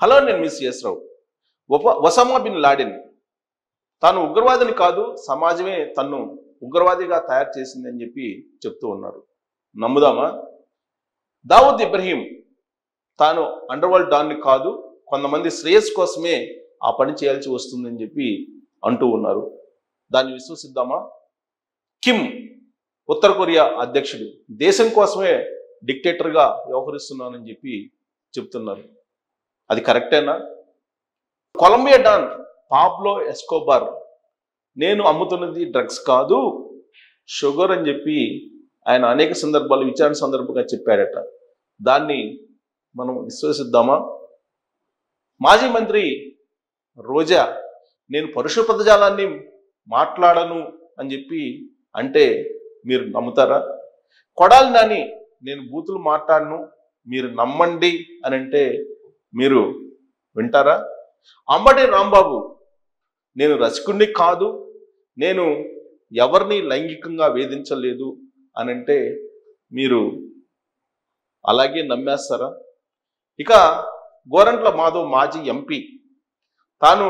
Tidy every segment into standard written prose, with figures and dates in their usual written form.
Hello, నేను miss రావు. Osama bin Laden తాను ఉగ్రవాదిని కాదు, సమాజమే తన్ను ఉగ్రవాదిగా తయారు చేసింది అని చెప్పి చెప్తూ ఉన్నారు. నమ్ముదామా? దావూద్ ఇబ్రహీం తాను అండర్ వరల్డ్ డాన్ని కాదు, కొంతమంది శ్రేయస్ కోసమే ఆ పని చేయాల్సి వస్తుందని చెప్పి అంటూ ఉన్నారు. దాన్ని విశ్వసిద్దామా? కిమ్ ఉత్తర కొరియా అధ్యక్షుడు దేశం కోసమే డిక్టేటర్గా వ్యవహరిస్తున్నానని చెప్పి చెప్తున్నారు. అది కరెక్టేనా? కొలంబియా డాన్ పాబ్లో ఎస్కోబార్ నేను అమ్ముతున్నది డ్రగ్స్ కాదు, షుగర్ అని చెప్పి ఆయన అనేక సందర్భాలు విచారణ సందర్భంగా చెప్పాడట. దాన్ని మనం విశ్వసిద్దామా? మాజీ మంత్రి రోజా నేను పరుష పదజాలాన్ని మాట్లాడను అని చెప్పి అంటే మీరు నమ్ముతారా? కొడాలి నాని నేను బూతులు మాట్లాడను, మీరు నమ్మండి అని అంటే మీరు వింటారా? అంబటి రాంబాబు నేను రసికుణ్ణి కాదు, నేను ఎవరిని లైంగికంగా వేధించలేదు అని అంటే మీరు అలాగే నమ్మేస్తారా? ఇక గోరంట్ల మాధవ్ మాజీ ఎంపీ తాను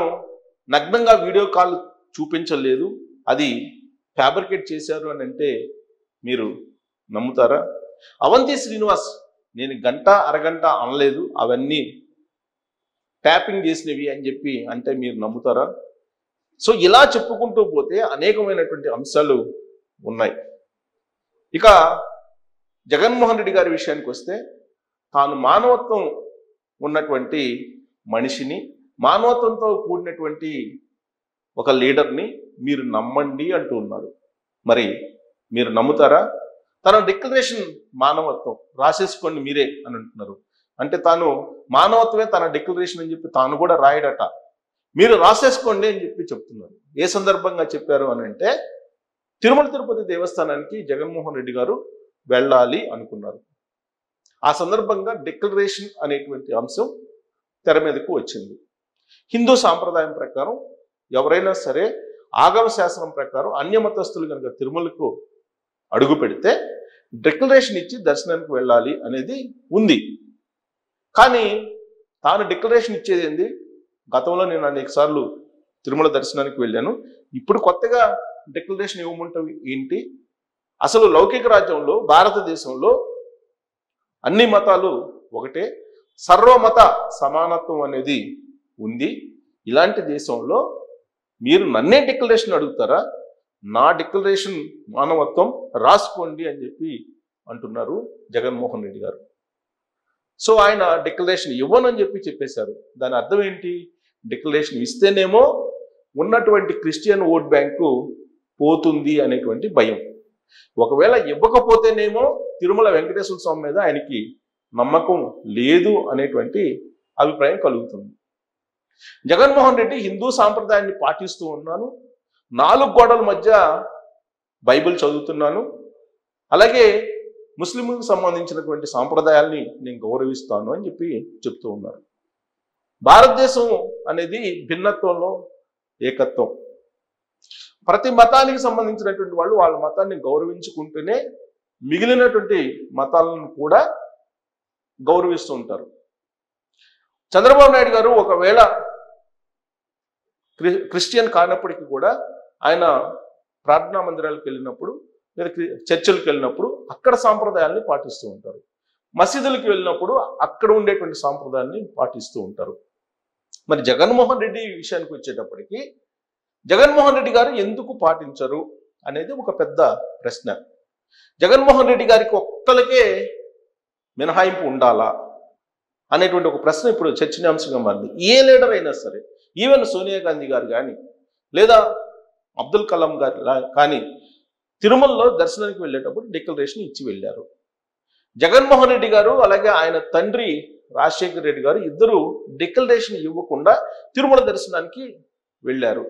నగ్నంగా వీడియో కాల్ చూపించలేదు, అది ఫ్యాబ్రికేట్ చేశారు అని అంటే మీరు నమ్ముతారా? అవంతి శ్రీనివాస్ నేను గంట అరగంట అనలేదు, అవన్నీ ట్యాపింగ్ చేసినవి అని చెప్పి అంటే మీరు నమ్ముతారా? సో ఇలా చెప్పుకుంటూ పోతే అనేకమైనటువంటి అంశాలు ఉన్నాయి. ఇక జగన్మోహన్ రెడ్డి గారి విషయానికి వస్తే తాను మానవత్వం ఉన్నటువంటి మనిషిని, మానవత్వంతో కూడినటువంటి ఒక లీడర్ని మీరు నమ్మండి అంటూ ఉన్నారు. మరి మీరు నమ్ముతారా? తన డిక్లరేషన్ మానవత్వం రాసేసుకోండి మీరే అని అంటున్నారు. అంటే తాను మానవత్వమే తన డిక్లరేషన్ అని చెప్పి తాను కూడా రాయడట, మీరు రాసేసుకోండి అని చెప్పి చెప్తున్నారు. ఏ సందర్భంగా చెప్పారు అని అంటే తిరుమల తిరుపతి దేవస్థానానికి జగన్మోహన్ రెడ్డి గారు వెళ్ళాలి అనుకున్నారు. ఆ సందర్భంగా డిక్లరేషన్ అనేటువంటి అంశం తెర మీదకు వచ్చింది. హిందూ సాంప్రదాయం ప్రకారం ఎవరైనా సరే ఆగమ శాస్త్రం ప్రకారం అన్యమతస్తులు కనుక తిరుమలకు అడుగు పెడితే డిక్లరేషన్ ఇచ్చి దర్శనానికి వెళ్ళాలి అనేది ఉంది. కానీ తాను డిక్లరేషన్ ఇచ్చేది ఏంది? గతంలో నేను అనేక సార్లు తిరుమల దర్శనానికి వెళ్ళాను, ఇప్పుడు కొత్తగా డిక్లరేషన్ ఇవ్వమంటావు ఏంటి? అసలు లౌకిక రాజ్యంలో భారతదేశంలో అన్ని మతాలు ఒకటే, సర్వమత సమానత్వం అనేది ఉంది. ఇలాంటి దేశంలో మీరు నన్నే డిక్లరేషన్ అడుగుతారా? నా డిక్లరేషన్ మానవత్వం రాసుకోండి అని చెప్పి అంటున్నారు జగన్మోహన్ రెడ్డి గారు. సో ఆయన డిక్లరేషన్ ఇవ్వనని చెప్పి చెప్పేశారు. దాని అర్థం ఏంటి? డిక్లరేషన్ ఇస్తేనేమో ఉన్నటువంటి క్రిస్టియన్ ఓట్ బ్యాంకు పోతుంది అనేటువంటి భయం. ఒకవేళ ఇవ్వకపోతేనేమో తిరుమల వెంకటేశ్వర స్వామి మీద ఆయనకి నమ్మకం లేదు అనేటువంటి అభిప్రాయం కలుగుతుంది. జగన్మోహన్ రెడ్డి హిందూ సాంప్రదాయాన్ని పాటిస్తూ ఉన్నాను, 4 గోడల మధ్య బైబిల్ చదువుతున్నాను, అలాగే ముస్లింలకు సంబంధించినటువంటి సాంప్రదాయాల్ని నేను గౌరవిస్తాను అని చెప్పి చెప్తూ ఉన్నారు. భారతదేశం అనేది భిన్నత్వంలో ఏకత్వం. ప్రతి మతానికి సంబంధించినటువంటి వాళ్ళు వాళ్ళ మతాన్ని గౌరవించుకుంటూనే మిగిలినటువంటి మతాలను కూడా గౌరవిస్తూ ఉంటారు. చంద్రబాబు నాయుడు గారు ఒకవేళ క్రిస్టియన్ కానప్పటికీ కూడా ఆయన ప్రార్థనా మందిరాలకు వెళ్ళినప్పుడు లేదా చర్చిలకు వెళ్ళినప్పుడు అక్కడ సాంప్రదాయాల్ని పాటిస్తూ ఉంటారు. మసీదులకు వెళ్ళినప్పుడు అక్కడ ఉండేటువంటి సాంప్రదాయాన్ని పాటిస్తూ ఉంటారు. మరి జగన్మోహన్ రెడ్డి విషయానికి వచ్చేటప్పటికి జగన్మోహన్ రెడ్డి గారు ఎందుకు పాటించరు అనేది ఒక పెద్ద ప్రశ్న. జగన్మోహన్ రెడ్డి గారికి ఒక్కరికే మినహాయింపు ఉండాలా అనేటువంటి ఒక ప్రశ్న ఇప్పుడు చర్చనీయాంశంగా మారింది. ఏ లీడర్ అయినా సరే, ఈవెన్ సోనియా గాంధీ గారు కానీ లేదా అబ్దుల్ కలాం గారు కానీ తిరుమలలో దర్శనానికి వెళ్ళేటప్పుడు డిక్లరేషన్ ఇచ్చి వెళ్ళారు. జగన్మోహన్ రెడ్డి గారు అలాగే ఆయన తండ్రి రాజశేఖర రెడ్డి గారు ఇద్దరు డిక్లరేషన్ ఇవ్వకుండా తిరుమల దర్శనానికి వెళ్ళారు.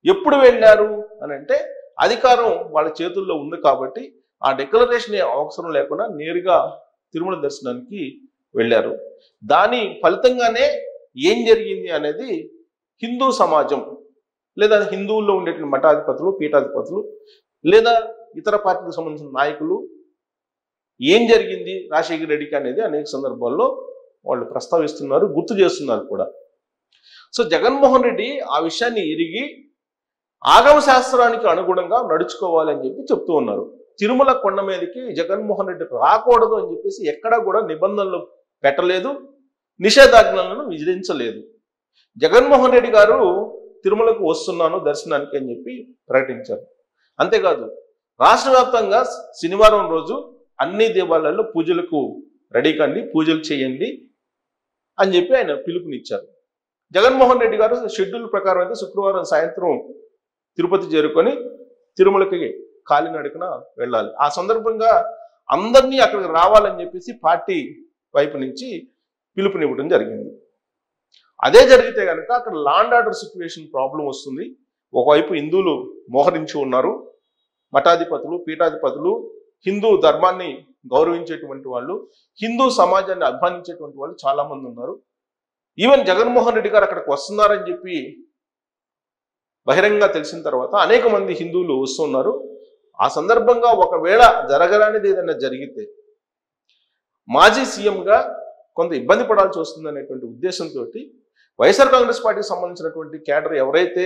ఎప్పుడు వెళ్ళారు అని అంటే అధికారం వాళ్ళ చేతుల్లో ఉంది కాబట్టి ఆ డిక్లరేషన్ అవసరం లేకుండా నేరుగా తిరుమల దర్శనానికి వెళ్ళారు. దాని ఫలితంగానే ఏం జరిగింది అనేది హిందూ సమాజం లేదా హిందువుల్లో ఉండేటువంటి మఠాధిపతులు, పీఠాధిపతులు లేదా ఇతర పార్టీలకు సంబంధించిన నాయకులు ఏం జరిగింది రాజశేఖర రెడ్డికి అనేది అనేక సందర్భాల్లో వాళ్ళు ప్రస్తావిస్తున్నారు, గుర్తు చేస్తున్నారు కూడా. సో జగన్మోహన్ రెడ్డి ఆ విషయాన్ని ఎరిగి ఆగమ శాస్త్రానికి అనుగుణంగా నడుచుకోవాలి అని చెప్పి చెప్తూ ఉన్నారు. తిరుమల కొండ మీదకి జగన్మోహన్ రెడ్డి రాకూడదు అని చెప్పేసి ఎక్కడా కూడా నిబంధనలు పెట్టలేదు, నిషేధాజ్ఞలను విధించలేదు. జగన్మోహన్ రెడ్డి గారు తిరుమలకు వస్తున్నాను దర్శనానికి అని చెప్పి ప్రకటించారు. అంతేకాదు రాష్ట్ర వ్యాప్తంగా శనివారం రోజు అన్ని దేవాలయాల్లో పూజలకు రెడీ కండి, పూజలు చేయండి అని చెప్పి ఆయన పిలుపునిచ్చారు. జగన్మోహన్ రెడ్డి గారు షెడ్యూల్ ప్రకారం అయితే శుక్రవారం సాయంత్రం తిరుపతి చేరుకొని తిరుమలకి కాలినడకన వెళ్ళాలి. ఆ సందర్భంగా అందరినీ అక్కడికి రావాలని చెప్పేసి పార్టీ వైపు నుంచి పిలుపునివ్వడం జరిగింది. అదే జరిగితే కనుక అక్కడ లాండ్ ఆర్డర్ సిచ్యువేషన్ ప్రాబ్లం వస్తుంది. ఒకవైపు హిందువులు మోహరించి ఉన్నారు, మఠాధిపతులు, పీఠాధిపతులు, హిందూ ధర్మాన్ని గౌరవించేటువంటి వాళ్ళు, హిందూ సమాజాన్ని అభిమానించేటువంటి వాళ్ళు చాలా మంది ఉన్నారు. ఈవెన్ జగన్మోహన్ రెడ్డి గారు అక్కడికి వస్తున్నారని చెప్పి బహిరంగంగా తెలిసిన తర్వాత అనేక మంది హిందువులు వస్తున్నారు. ఆ సందర్భంగా ఒకవేళ జరగరానిది ఏదైనా జరిగితే మాజీ సీఎంగా కొంత ఇబ్బంది పడాల్సి వస్తుంది అనేటువంటి ఉద్దేశంతో వైఎస్ఆర్ కాంగ్రెస్ పార్టీకి సంబంధించినటువంటి క్యాడర్ ఎవరైతే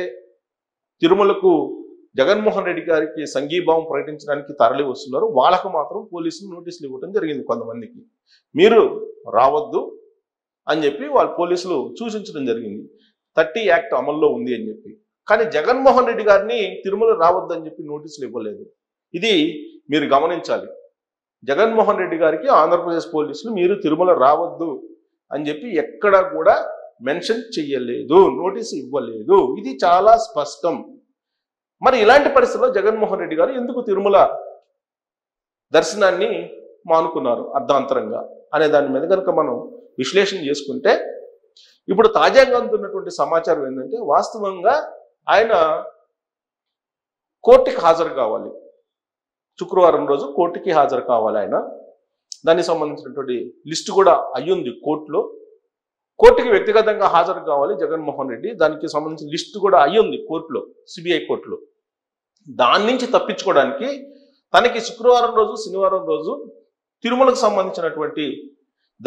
తిరుమలకు జగన్మోహన్ రెడ్డి గారికి సంఘీభావం ప్రకటించడానికి తరలి వస్తున్నారో వాళ్ళకు మాత్రం పోలీసులు నోటీసులు ఇవ్వడం జరిగింది. కొంతమందికి మీరు రావద్దు అని చెప్పి వాళ్ళు పోలీసులు సూచించడం జరిగింది. 30 యాక్ట్ అమల్లో ఉంది అని చెప్పి. కానీ జగన్మోహన్ రెడ్డి గారిని తిరుమల రావద్దు అని చెప్పి నోటీసులు ఇవ్వలేదు. ఇది మీరు గమనించాలి. జగన్మోహన్ రెడ్డి గారికి ఆంధ్రప్రదేశ్ పోలీసులు మీరు తిరుమల రావద్దు అని చెప్పి ఎక్కడా కూడా మెన్షన్ చెయ్యలేదు, నోటీసు ఇవ్వలేదు. ఇది చాలా స్పష్టం. మరి ఇలాంటి పరిస్థితుల్లో జగన్మోహన్ రెడ్డి గారు ఎందుకు తిరుమల దర్శనాన్ని మానుకున్నారు అర్ధాంతరంగా అనే దాని మీద కనుక మనం విశ్లేషణ చేసుకుంటే ఇప్పుడు తాజాగా అందుతున్నటువంటి సమాచారం ఏంటంటే వాస్తవంగా ఆయన కోర్టుకి హాజరు కావాలి. శుక్రవారం రోజు కోర్టుకి హాజరు కావాలి ఆయన. దానికి సంబంధించినటువంటి లిస్టు కూడా అయ్యింది కోర్టులో. కోర్టుకి వ్యక్తిగతంగా హాజరు కావాలి జగన్మోహన్ రెడ్డి. దానికి సంబంధించిన లిస్టు కూడా అయ్యింది కోర్టులో, సిబిఐ కోర్టులో. దాని నుంచి తప్పించుకోవడానికి తనకి శుక్రవారం రోజు, శనివారం రోజు తిరుమలకు సంబంధించినటువంటి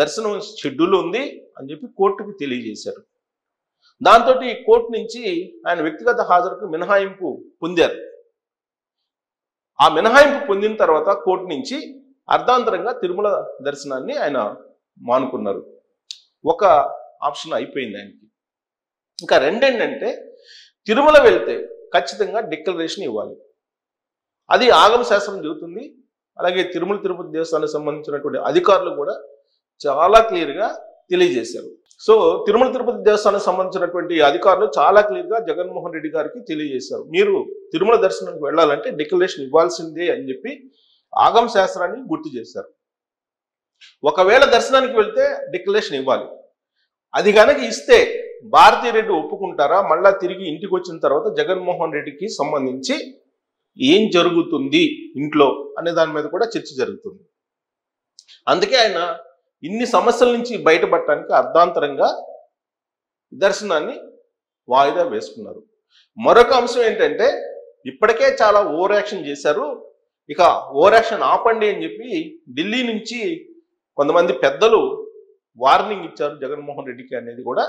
దర్శనం షెడ్యూల్ ఉంది అని చెప్పి కోర్టుకు తెలియజేశారు. దాంతో కోర్టు నుంచి ఆయన వ్యక్తిగత హాజరుకు మినహాయింపు పొందారు. ఆ మినహాయింపు పొందిన తర్వాత కోర్టు నుంచి అర్ధాంతరంగా తిరుమల దర్శనాన్ని ఆయన మానుకున్నారు. ఒక ఆప్షన్ అయిపోయింది ఆయనకి. ఇంకా రెండేంటంటే తిరుమల వెళ్తే ఖచ్చితంగా డిక్లరేషన్ ఇవ్వాలి. అది ఆగమ శాస్త్రం చెబుతుంది. అలాగే తిరుపతి దేవస్థానానికి సంబంధించినటువంటి అధికారులు కూడా చాలా క్లియర్గా తెలియజేశారు. సో తిరుపతి దేవస్థానానికి సంబంధించినటువంటి అధికారులు చాలా క్లియర్గా జగన్మోహన్ రెడ్డి గారికి తెలియజేశారు. మీరు తిరుమల దర్శనానికి వెళ్ళాలంటే డిక్లరేషన్ ఇవ్వాల్సిందే అని చెప్పి ఆగమ శాస్త్రాన్ని గుర్తు చేశారు. ఒకవేళ దర్శనానికి వెళ్తే డిక్లరేషన్ ఇవ్వాలి. అది కనుక ఇస్తే భారతీ రెడ్డి ఒప్పుకుంటారా? మళ్ళా తిరిగి ఇంటికి వచ్చిన తర్వాత జగన్మోహన్ రెడ్డికి సంబంధించి ఏం జరుగుతుంది ఇంట్లో అనే దాని మీద కూడా చర్చ జరుగుతుంది. అందుకే ఆయన ఇన్ని సమస్యల నుంచి బయటపడటానికి అర్ధాంతరంగా దర్శనాన్ని వాయిదా వేసుకున్నారు. మరొక అంశం ఏంటంటే ఇప్పటికే చాలా ఓవర్ యాక్షన్ చేశారు. ఇక ఓవర్ యాక్షన్ ఆపండి అని చెప్పి ఢిల్లీ నుంచి కొంతమంది పెద్దలు వార్నింగ్ ఇచ్చారు జగన్మోహన్ రెడ్డికి అనేది కూడా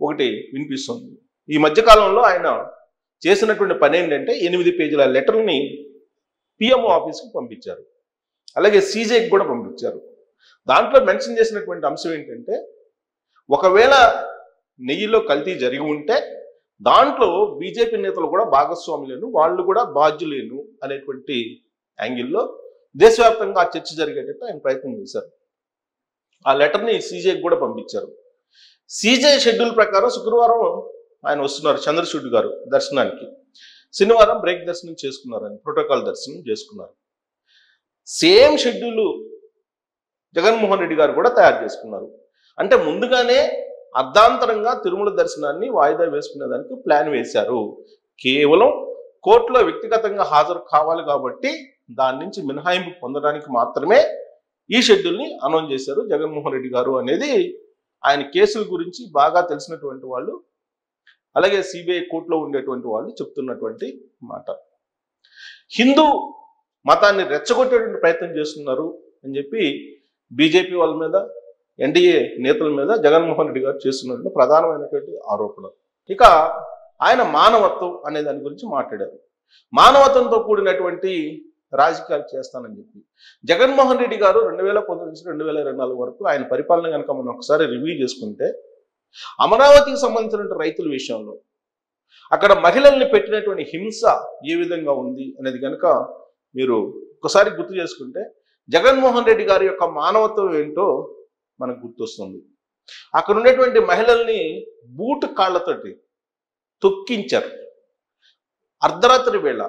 ఒకటి వినిపిస్తుంది. ఈ మధ్యకాలంలో ఆయన చేసినటువంటి పని ఏంటంటే 8 పేజీల లెటర్ని పిఎంఓ ఆఫీస్కి పంపించారు. అలాగే సీజేకి కూడా పంపించారు. దాంట్లో మెన్షన్ చేసినటువంటి అంశం ఏంటంటే ఒకవేళ నెయ్యిలో కల్తీ జరిగి ఉంటే దాంట్లో బీజేపీ నేతలు కూడా భాగస్వాములేను, వాళ్ళు కూడా బాధ్యులేను అనేటువంటి యాంగిల్లో దేశవ్యాప్తంగా ఆ చర్చ జరిగేటట్టు ఆయన ప్రయత్నం చేశారు. ఆ లెటర్ని సీజేకి కూడా పంపించారు. సీజే షెడ్యూల్ ప్రకారం శుక్రవారం ఆయన వస్తున్నారు చంద్రచూడ్ గారు దర్శనానికి. శనివారం బ్రేక్ దర్శనం చేసుకున్నారు, ఆయన ప్రోటోకాల్ దర్శనం చేసుకున్నారు. సేమ్ షెడ్యూల్ జగన్మోహన్ రెడ్డి గారు కూడా తయారు చేసుకున్నారు. అంటే ముందుగానే అర్ధాంతరంగా తిరుమల దర్శనాన్ని వాయిదా వేసుకునేదానికి ప్లాన్ వేశారు. కేవలం కోర్టులో వ్యక్తిగతంగా హాజరు కావాలి కాబట్టి దాని నుంచి మినహాయింపు పొందడానికి మాత్రమే ఈ షెడ్యూల్ని అనౌన్స్ చేశారు జగన్మోహన్ రెడ్డి గారు అనేది ఆయన కేసుల గురించి బాగా తెలిసినటువంటి వాళ్ళు, అలాగే సిబిఐ కోర్టులో ఉండేటువంటి వాళ్ళు చెప్తున్నటువంటి మాట. హిందూ మతాన్ని రెచ్చగొట్టేటువంటి ప్రయత్నం చేస్తున్నారు అని చెప్పి బీజేపీ వాళ్ళ మీద, ఎన్డీఏ నేతల మీద జగన్మోహన్ రెడ్డి గారు చేస్తున్నటువంటి ప్రధానమైనటువంటి ఆరోపణ. ఇక ఆయన మానవత్వం అనే దాని గురించి మాట్లాడారు. మానవత్వంతో కూడినటువంటి రాజకీయాలు చేస్తానని చెప్పి జగన్మోహన్ రెడ్డి గారు 2019 నుంచి 2024 వరకు ఆయన పరిపాలన కనుక మనం ఒకసారి రివ్యూ చేసుకుంటే అమరావతికి సంబంధించినటువంటి రైతుల విషయంలో అక్కడ మహిళల్ని పెట్టినటువంటి హింస ఏ విధంగా ఉంది అనేది కనుక మీరు ఒకసారి గుర్తు చేసుకుంటే జగన్మోహన్ రెడ్డి గారి యొక్క మానవత్వం ఏంటో మనకు గుర్తొస్తుంది. అక్కడ ఉండేటువంటి మహిళల్ని బూటు కాళ్లతోటి తొక్కించారు. అర్ధరాత్రి వేళ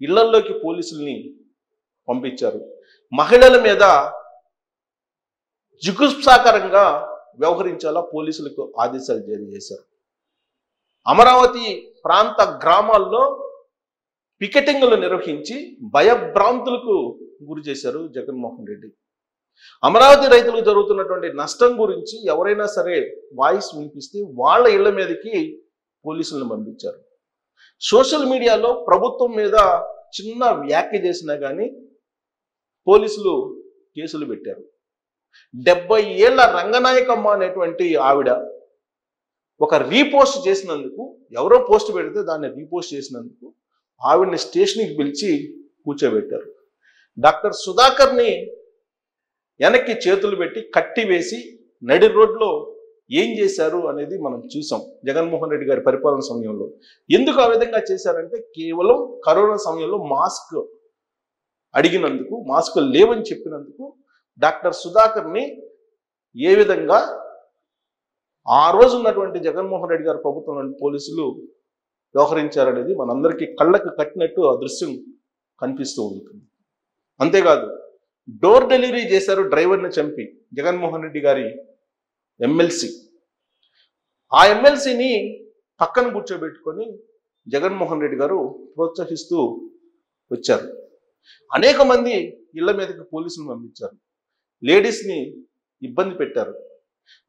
ఇళ్లల్లోకి పోలీసుల్ని పంపించారు. మహిళల మీద జుగుప్సాకరంగా వ్యవహరించాలా పోలీసులకు ఆదేశాలు జారీ చేశారు. అమరావతి ప్రాంత గ్రామాల్లో పికెటింగ్లు నిర్వహించి భయభ్రాంతులకు గురి చేశారు జగన్మోహన్ రెడ్డి. అమరావతి రైతులకు జరుగుతున్నటువంటి నష్టం గురించి ఎవరైనా సరే వాయిస్ వినిపిస్తే వాళ్ళ ఇళ్ల మీదకి పోలీసులను పంపించారు. సోషల్ మీడియాలో ప్రభుత్వం మీద చిన్న వ్యాఖ్య చేసినా కానీ పోలీసులు కేసులు పెట్టారు. 70 ఏళ్ల రంగనాయకమ్మ అనేటువంటి ఆవిడ ఒక రీపోస్ట్ చేసినందుకు, ఎవరో పోస్ట్ పెడితే దాన్ని రీపోస్ట్ చేసినందుకు ఆవిడని స్టేషన్కి పిలిచి కూర్చోబెట్టారు. డాక్టర్ సుధాకర్ని వెనక్కి చేతులు పెట్టి కట్టి వేసి నడి రోడ్లో ఏం చేశారు అనేది మనం చూసాం జగన్మోహన్ రెడ్డి గారి పరిపాలన సమయంలో. ఎందుకు ఆ విధంగా చేశారంటే కేవలం కరోనా సమయంలో మాస్క్ అడిగినందుకు, మాస్క్ లేవని చెప్పినందుకు డాక్టర్ సుధాకర్ని ఏ విధంగా ఆ రోజు ఉన్నటువంటి జగన్మోహన్ రెడ్డి గారి ప్రభుత్వంలోని పోలీసులు వ్యవహరించారనేది మనందరికీ కళ్ళకు కట్టినట్టు ఆ దృశ్యం కనిపిస్తూ ఉంటుంది. అంతేకాదు డోర్ డెలివరీ చేశారు డ్రైవర్ని చంపి జగన్మోహన్ రెడ్డి గారి ఎమ్మెల్సీ. ఆ ఎమ్మెల్సీని పక్కన కూర్చోబెట్టుకొని జగన్మోహన్ రెడ్డి గారు ప్రోత్సహిస్తూ వచ్చారు. అనేక మంది ఇళ్ల మీదకి పోలీసులు పంపించారు. లేడీస్ని ఇబ్బంది పెట్టారు.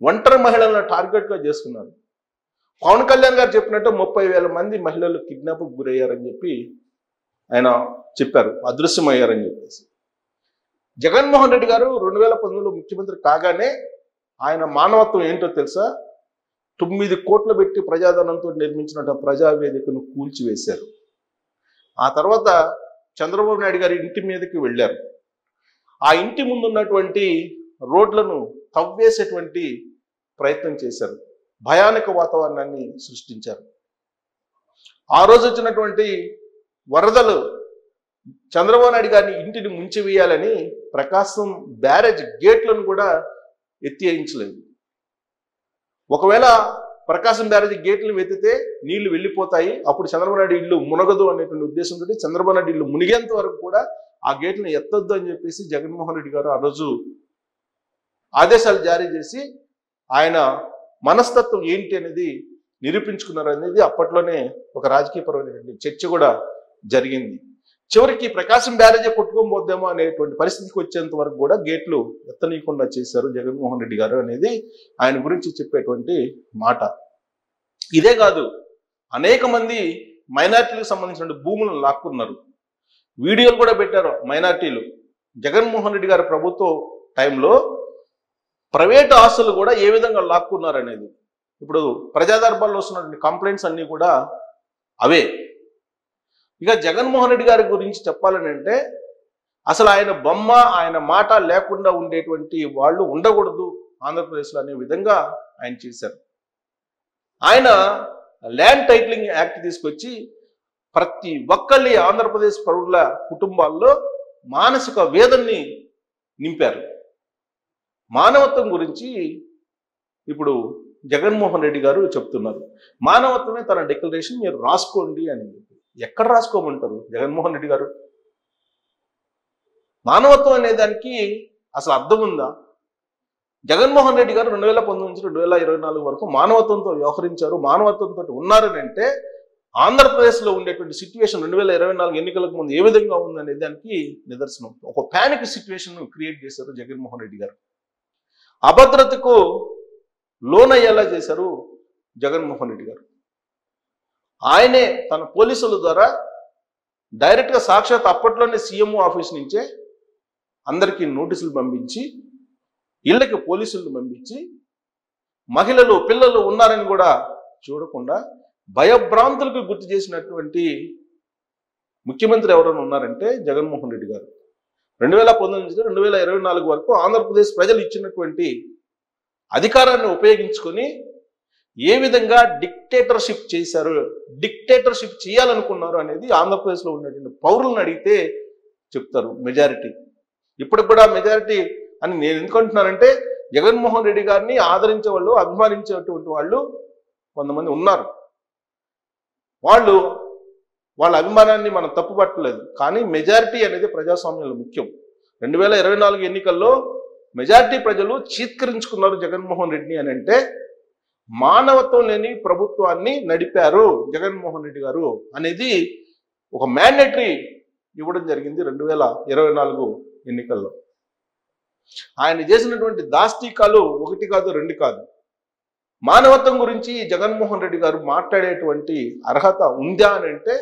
ఒంటరి మహిళలను టార్గెట్గా చేసుకున్నారు. పవన్ కళ్యాణ్ గారు చెప్పినట్టు 30,000 మంది మహిళలు కిడ్నాప్కు గురయ్యారని చెప్పి ఆయన చెప్పారు, అదృశ్యమయ్యారని చెప్పేసి. జగన్మోహన్ రెడ్డి గారు 2019లో ముఖ్యమంత్రి కాగానే ఆయన మానవత్వం ఏంటో తెలుసా? 9 కోట్లు పెట్టి ప్రజాధనంతో నిర్మించిన ప్రజావేదికను కూల్చివేశారు. ఆ తర్వాత చంద్రబాబు నాయుడు గారి ఇంటి మీదకి వెళ్ళారు. ఆ ఇంటి ముందున్నటువంటి రోడ్లను తవ్వేసేటువంటి ప్రయత్నం చేశారు. భయానక వాతావరణాన్ని సృష్టించారు. ఆ రోజు వచ్చినటువంటి వరదలు చంద్రబాబు నాయుడు గారిని ఇంటిని ముంచివేయాలని ప్రకాశం బ్యారేజ్ గేట్లను కూడా ఎత్తివేయించలేదు. ఒకవేళ ప్రకాశం బ్యారేజ్ గేట్లను ఎత్తితే నీళ్లు వెళ్ళిపోతాయి, అప్పుడు చంద్రబాబు నాయుడు ఇల్లు మునగదు అనేటువంటి ఉద్దేశంతో చంద్రబాబు నాయుడు ఇల్లు మునిగేంత వరకు కూడా ఆ గేట్లను ఎత్తొద్దు అని చెప్పేసి జగన్మోహన్ రెడ్డి గారు ఆ రోజు ఆదేశాలు జారీ చేసి ఆయన మనస్తత్వం ఏంటి అనేది నిరూపించుకున్నారు అనేది అప్పట్లోనే ఒక రాజకీయపరమైనటువంటి చర్చ కూడా జరిగింది. చివరికి ప్రకాశం బ్యారేజే కొట్టుకోబోద్దేమో అనేటువంటి పరిస్థితికి వచ్చేంత వరకు కూడా గేట్లు ఎత్తనీయకుండా చేశారు జగన్మోహన్ రెడ్డి గారు అనేది ఆయన గురించి చెప్పేటువంటి మాట. ఇదే కాదు, అనేక మంది మైనార్టీలకు సంబంధించిన భూములను లాక్కున్నారు. వీడియోలు కూడా పెట్టారు మైనార్టీలు. జగన్మోహన్ రెడ్డి గారి ప్రభుత్వ టైంలో ప్రైవేటు ఆస్తులు కూడా ఏ విధంగా లాక్కున్నారు అనేది ఇప్పుడు ప్రజాదర్బార్లో వస్తున్నటువంటి కంప్లైంట్స్ అన్నీ కూడా అవే. ఇక జగన్మోహన్ రెడ్డి గారి గురించి చెప్పాలని అంటే అసలు ఆయన బొమ్మ, ఆయన మాట లేకుండా ఉండేటువంటి వాళ్ళు ఉండకూడదు ఆంధ్రప్రదేశ్లో అనే విధంగా ఆయన చేశారు. ఆయన ల్యాండ్ టైటిలింగ్ యాక్ట్ తీసుకొచ్చి ప్రతి ఒక్కళ్ళి ఆంధ్రప్రదేశ్ పౌరుల కుటుంబాల్లో మానసిక వేదనని నింపారు. మానవత్వం గురించి ఇప్పుడు జగన్మోహన్ రెడ్డి గారు చెప్తున్నారు. మానవత్వమే తన డిక్లరేషన్ మీరు రాసుకోండి అని చెప్పి. ఎక్కడ రాసుకోమంటారు జగన్మోహన్ రెడ్డి గారు? మానవత్వం అనే దానికి అసలు అర్థం ఉందా? జగన్మోహన్ రెడ్డి గారు 2019 నుంచి 2024 వరకు మానవత్వంతో వ్యవహరించారు, మానవత్వంతో ఉన్నారని అంటే ఆంధ్రప్రదేశ్లో ఉండేటువంటి సిచ్యువేషన్ 2024 ఎన్నికలకు ముందు ఏ విధంగా ఉందనే దానికి నిదర్శనం. ఒక ప్యానిక్ సిచ్యువేషన్ క్రియేట్ చేశారు జగన్మోహన్ రెడ్డి గారు. అభద్రతకు లోనయ్యేలా చేశారు జగన్మోహన్ రెడ్డి గారు. ఆయనే తన పోలీసుల ద్వారా డైరెక్ట్గా సాక్షాత్ అప్పట్లోనే సీఎంఓ ఆఫీస్ నుంచే అందరికీ నోటీసులు పంపించి ఇళ్ళకి పోలీసులను పంపించి మహిళలు పిల్లలు ఉన్నారని కూడా చూడకుండా భయభ్రాంతులకు గుర్తు చేసినటువంటి ముఖ్యమంత్రి ఎవరైనా ఉన్నారంటే జగన్మోహన్ రెడ్డి గారు. 2019 నుంచి 2024 వరకు ఆంధ్రప్రదేశ్ ప్రజలు ఇచ్చినటువంటి అధికారాన్ని ఉపయోగించుకొని ఏ విధంగా డిక్టేటర్షిప్ చేశారు, డిక్టేటర్షిప్ చేయాలనుకున్నారు అనేది ఆంధ్రప్రదేశ్లో ఉన్నటువంటి పౌరులను అడిగితే చెప్తారు మెజారిటీ. ఇప్పటికి కూడా మెజారిటీ అని నేను ఎందుకంటున్నానంటే జగన్మోహన్ రెడ్డి గారిని ఆదరించే వాళ్ళు, అభిమానించేటువంటి వాళ్ళు కొంతమంది ఉన్నారు. వాళ్ళ అభిమానాన్ని మనం తప్పుపట్టలేదు. కానీ మెజారిటీ అనేది ప్రజాస్వామ్యంలో ముఖ్యం. 2024 ఎన్నికల్లో మెజారిటీ ప్రజలు చీత్కరించుకున్నారు జగన్మోహన్ రెడ్డిని అని అంటే మానవత్వం లేని ప్రభుత్వాన్ని నడిపారు జగన్మోహన్ రెడ్డి గారు అనేది ఒక మ్యాండేటరీ ఇవ్వడం జరిగింది 2024 ఎన్నికల్లో. ఆయన చేసినటువంటి దాష్టీకాలు 1 కాదు 2 కాదు. మానవత్వం గురించి జగన్మోహన్ రెడ్డి గారు మాట్లాడేటువంటి అర్హత ఉందా అని అంటే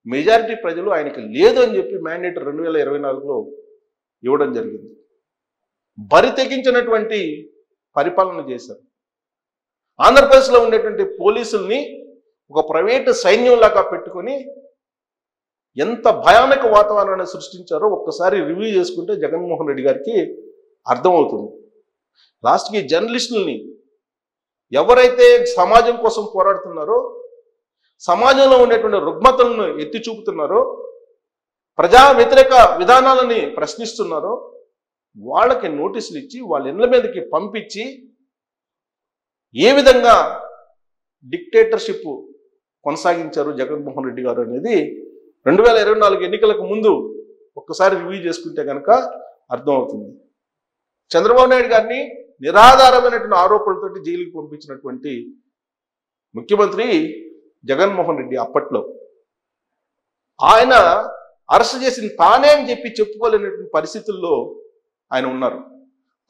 మెజారిటీ ప్రజలు ఆయనకి లేదు అని చెప్పి మ్యాండేటరీ 2024లో ఇవ్వడం జరిగింది. బరి తెగించినటువంటి పరిపాలన చేశారు. ఆంధ్రప్రదేశ్లో ఉండేటువంటి పోలీసుల్ని ఒక ప్రైవేటు సైన్యంలాగా పెట్టుకొని ఎంత భయానక వాతావరణాన్ని సృష్టించారో ఒక్కసారి రివ్యూ చేసుకుంటే జగన్మోహన్ రెడ్డి గారికి అర్థమవుతుంది. లాస్ట్కి జర్నలిస్టుల్ని ఎవరైతే సమాజం కోసం పోరాడుతున్నారో, సమాజంలో ఉండేటువంటి రుగ్మతలను ఎత్తి చూపుతున్నారో, ప్రజా వ్యతిరేక విధానాలని ప్రశ్నిస్తున్నారో వాళ్ళకి నోటీసులు ఇచ్చి వాళ్ళ ఇళ్ళ మీదకి పంపించి ఏ విధంగా డిక్టేటర్షిప్ కొనసాగించారు జగన్మోహన్ రెడ్డి గారు అనేది 2024 ఎన్నికలకు ముందు ఒక్కసారి రివ్యూ చేసుకుంటే కనుక అర్థమవుతుంది. చంద్రబాబు నాయుడు గారిని నిరాధారమైనటువంటి ఆరోపణలతోటి జైలుకి పంపించినటువంటి ముఖ్యమంత్రి జగన్మోహన్ రెడ్డి అప్పట్లో. ఆయన అరెస్ట్ చేసిన తానే అని చెప్పి చెప్పుకోలేనటువంటి పరిస్థితుల్లో ఆయన ఉన్నారు.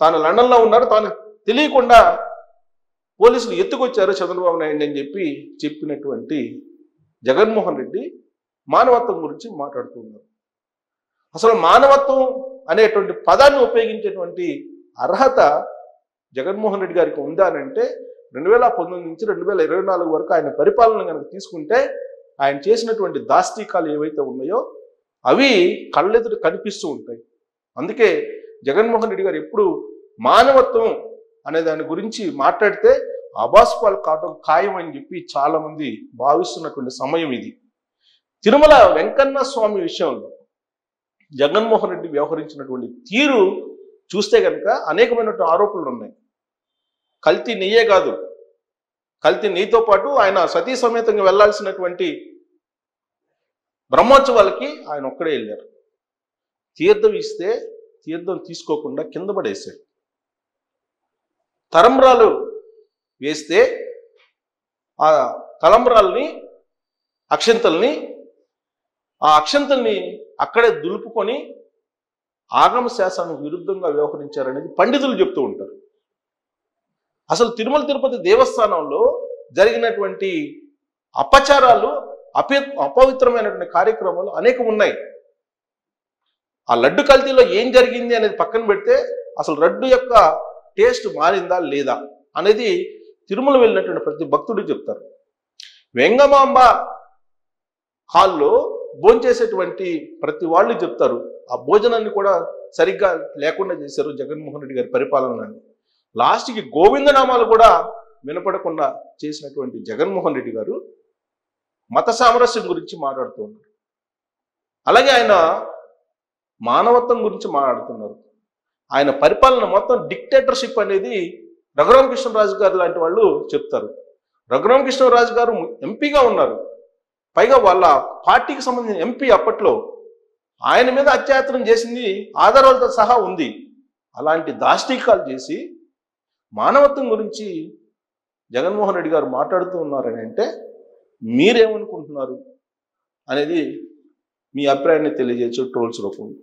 తాను లండన్లో ఉన్నారు, తాను తెలియకుండా పోలీసులు ఎత్తుకొచ్చారు చంద్రబాబు నాయుడు అని చెప్పి చెప్పినటువంటి జగన్మోహన్ రెడ్డి మానవత్వం గురించి మాట్లాడుతూ ఉన్నారు. అసలు మానవత్వం అనేటువంటి పదాన్ని ఉపయోగించేటువంటి అర్హత జగన్మోహన్ రెడ్డి గారికి ఉందా అని అంటే 2019 నుంచి 2024 వరకు ఆయన పరిపాలన కనుక తీసుకుంటే ఆయన చేసినటువంటి దాష్టీకాలు ఏవైతే ఉన్నాయో అవి కళ్ళెదురు కనిపిస్తూ ఉంటాయి. అందుకే జగన్మోహన్ రెడ్డి గారు ఎప్పుడు మానవత్వం అనే దాని గురించి మాట్లాడితే అబాస్పాలు కావడం ఖాయం అని చెప్పి చాలా మంది భావిస్తున్నటువంటి సమయం ఇది. తిరుమల వెంకన్న స్వామి విషయంలో జగన్మోహన్ రెడ్డి వ్యవహరించినటువంటి తీరు చూస్తే కనుక అనేకమైనటువంటి ఆరోపణలు ఉన్నాయి. కల్తీ నెయ్యే కాదు, కల్తీ నెయ్యితో పాటు ఆయన సతీ సమేతంగా వెళ్లాల్సినటువంటి బ్రహ్మోత్సవాలకి ఆయన ఒక్కడే వెళ్ళారు. తీర్థం ఇస్తే తీర్థం తీసుకోకుండా కింద పడేశాడు. తలంబ్రాలు వేస్తే ఆ తలంబ్రాలని ఆ అక్షంతల్ని అక్కడే దులుపుకొని ఆగమ శాసనానికి విరుద్ధంగా వ్యవహరించారనేది పండితులు చెప్తూ ఉంటారు. అసలు తిరుమల తిరుపతి దేవస్థానంలో జరిగినటువంటి అపచారాలు, అపవిత్రమైనటువంటి కార్యక్రమాలు అనేకం ఉన్నాయి. ఆ లడ్డు కల్తీలో ఏం జరిగింది అనేది పక్కన పెడితే అసలు లడ్డు యొక్క టేస్ట్ మారిందా లేదా అనేది తిరుమల వెళ్ళినటువంటి ప్రతి భక్తుడు చెప్తారు. వెంగమాంబ హాల్లో భోంచేసేటువంటి ప్రతి వాళ్ళు చెప్తారు ఆ భోజనాన్ని కూడా సరిగ్గా లేకుండా చేశారు జగన్మోహన్ రెడ్డి గారి పరిపాలనని. లాస్ట్కి గోవిందనామాలు కూడా వినపడకుండా చేసినటువంటి జగన్మోహన్ రెడ్డి గారు మత సామరస్యం గురించి మాట్లాడుతూ ఉన్నారు. అలాగే ఆయన మానవత్వం గురించి మాట్లాడుతున్నారు. ఆయన పరిపాలన మొత్తం డిక్టేటర్షిప్ అనేది రఘురామకృష్ణరాజు గారు లాంటి వాళ్ళు చెప్తారు. రఘురామకృష్ణరాజు గారు ఎంపీగా ఉన్నారు, పైగా వాళ్ళ పార్టీకి సంబంధించిన ఎంపీ అప్పట్లో. ఆయన మీద అత్యాచారం చేసింది ఆధారాలతో సహా ఉంది. అలాంటి దాష్టీకాలు చేసి మానవత్వం గురించి జగన్మోహన్ రెడ్డి గారు మాట్లాడుతూ ఉన్నారని అంటే మీరేమనుకుంటున్నారు అనేది మీ అభిప్రాయాన్ని తెలియజేయచ్చు ట్రోల్స్ రూపంలో.